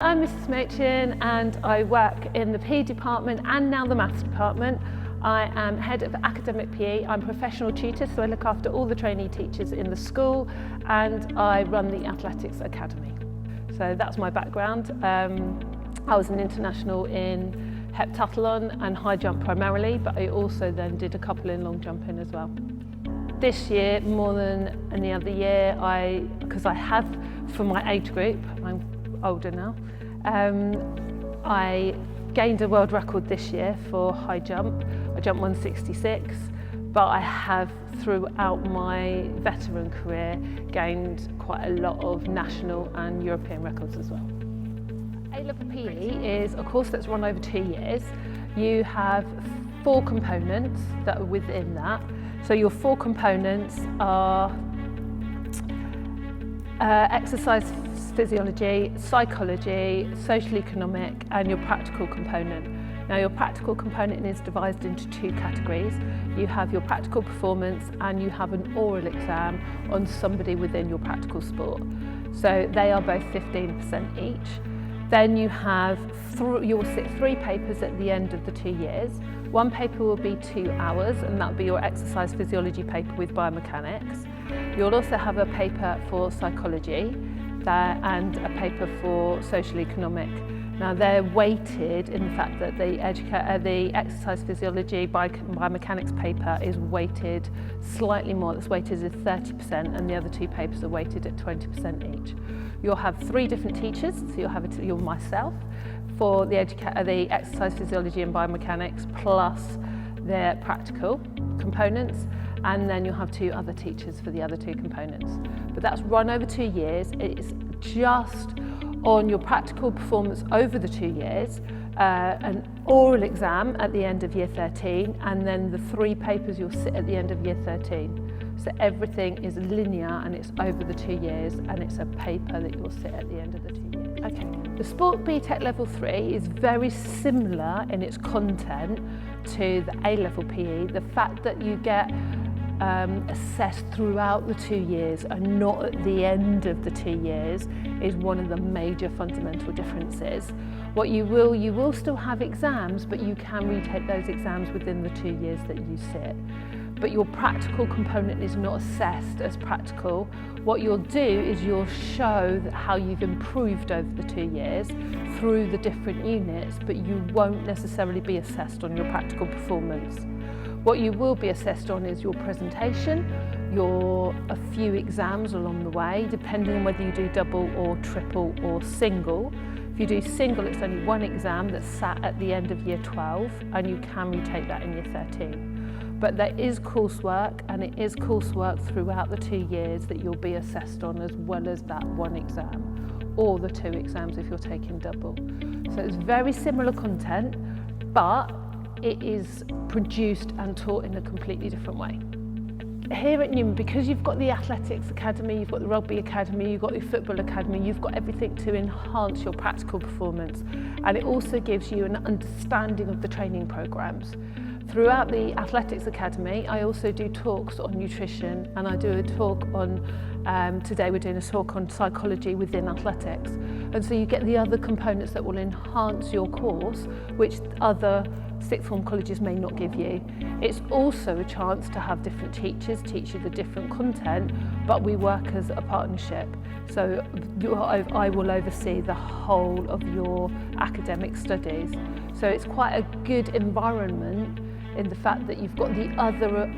I'm Mrs. Machin and I work in the PE department and now the maths department. I am head of academic PE. I'm a professional tutor, so I look after all the trainee teachers in the school and I run the athletics academy. So that's my background. I was an international in heptathlon and high jump primarily, but I also then did a couple in long jumping as well. This year, more than any other year, because I have, for my age group, I'm older now, I gained a world record this year for high jump. I jumped 166, but I have throughout my veteran career gained quite a lot of national and European records as well. A-level PE is a course that's run over 2 years. You have 4 components that are within that. So your 4 components are exercise physiology, psychology, social economic and your practical component. Now your practical component is divided into 2 categories. You have your practical performance and you have an oral exam on somebody within your practical sport. So they are both 15% each. Then you will sit 3 papers at the end of the 2 years. 1 paper will be 2 hours and that will be your exercise physiology paper with biomechanics. You'll also have a paper for psychology and a paper for social economic. Now they're weighted in the fact that the exercise physiology biomechanics paper is weighted slightly more. It's weighted at 30% and the other 2 papers are weighted at 20% each. You'll have 3 different teachers, so you'll myself for the exercise physiology and biomechanics plus their practical components, and then you'll have 2 other teachers for the other 2 components. But that's run over 2 years. It's just on your practical performance over the 2 years, an oral exam at the end of year 13, and then the 3 papers you'll sit at the end of year 13. So everything is linear and it's over the 2 years and it's a paper that you'll sit at the end of the 2 years. Okay. The Sports BTECH Level 3 is very similar in its content to the A-level PE. The fact that you get assessed throughout the 2 years and not at the end of the 2 years is one of the major fundamental differences. What you will still have exams, but you can retake those exams within the 2 years that you sit. But your practical component is not assessed as practical. What you'll do is you'll show how you've improved over the 2 years through the different units, but you won't necessarily be assessed on your practical performance. What you will be assessed on is your presentation, a few exams along the way, depending on whether you do double or triple or single. If you do single, it's only 1 exam that's sat at the end of year 12, and you can retake that in year 13. But there is coursework, and it is coursework throughout the 2 years that you'll be assessed on, as well as that 1 exam, or the 2 exams if you're taking double. So it's very similar content, but it is produced and taught in a completely different way. Here at Newman, because you've got the athletics academy, you've got the rugby academy, you've got the football academy, you've got everything to enhance your practical performance, and it also gives you an understanding of the training programs. Throughout the athletics academy, I also do talks on nutrition, and I do a talk on, today we're doing a talk on psychology within athletics. And so you get the other components that will enhance your course, which other sixth form colleges may not give you. It's also a chance to have different teachers teach you the different content, but we work as a partnership. So I will oversee the whole of your academic studies. So it's quite a good environment in the fact that you've got the other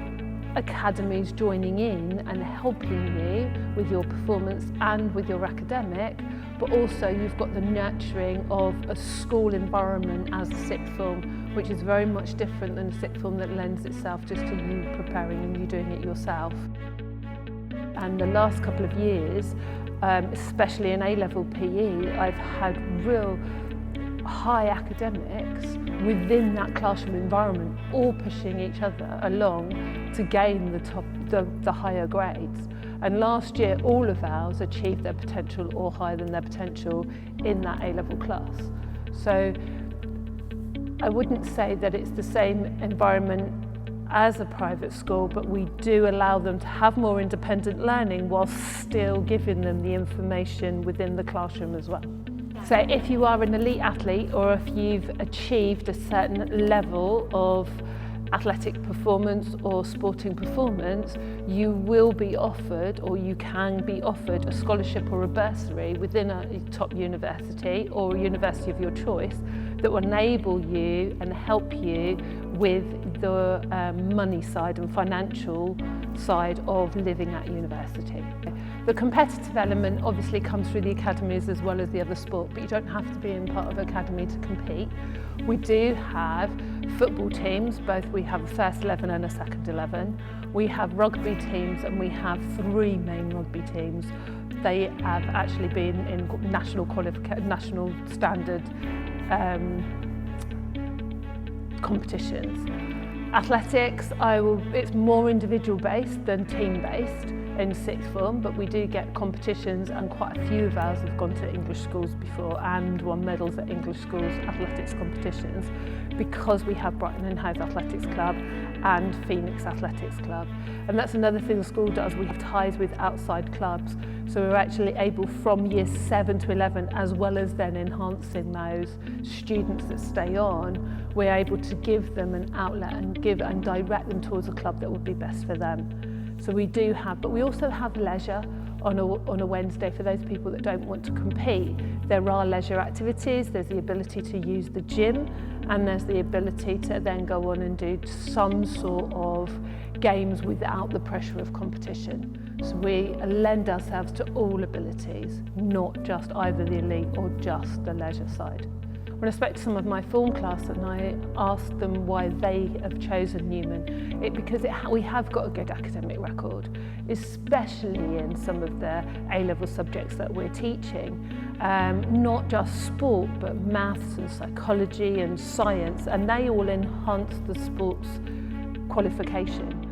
academies joining in and helping you with your performance and with your academic, but also you've got the nurturing of a school environment as a sixth form, which is very much different than a sixth form that lends itself just to you preparing and you doing it yourself. And the last couple of years, especially in A-level PE, I've had real high academics within that classroom environment, all pushing each other along to gain the higher grades. And last year, all of ours achieved their potential or higher than their potential in that A-level class. So I wouldn't say that it's the same environment as a private school, but we do allow them to have more independent learning while still giving them the information within the classroom as well. So if you are an elite athlete or if you've achieved a certain level of athletic performance or sporting performance, you will be offered, or you can be offered, a scholarship or a bursary within a top university or a university of your choice that will enable you and help you with the money side and financial side of living at university. The competitive element obviously comes through the academies as well as the other sport, but you don't have to be in part of an academy to compete. We do have football teams, both we have a first 11 and a second 11. We have rugby teams and we have 3 main rugby teams. They have actually been in national standard competitions. Athletics, it's more individual based than team based in sixth form, but we do get competitions, and quite a few of ours have gone to English schools before and won medals at English schools athletics competitions, because we have Brighton and Hove Athletics Club and Phoenix Athletics Club. And that's another thing the school does, we have ties with outside clubs, so we're actually able from year 7 to 11, as well as then enhancing those students that stay on, we're able to give them an outlet and direct them towards a club that would be best for them. So we do have, but we also have leisure on a Wednesday for those people that don't want to compete. There are leisure activities, there's the ability to use the gym, and there's the ability to then go on and do some sort of games without the pressure of competition. So we lend ourselves to all abilities, not just either the elite or just the leisure side. When I spoke to some of my form class and I asked them why they have chosen Newman, because we have got a good academic record, especially in some of the A-level subjects that we're teaching. Not just sport, but maths and psychology and science, and they all enhance the sports qualification.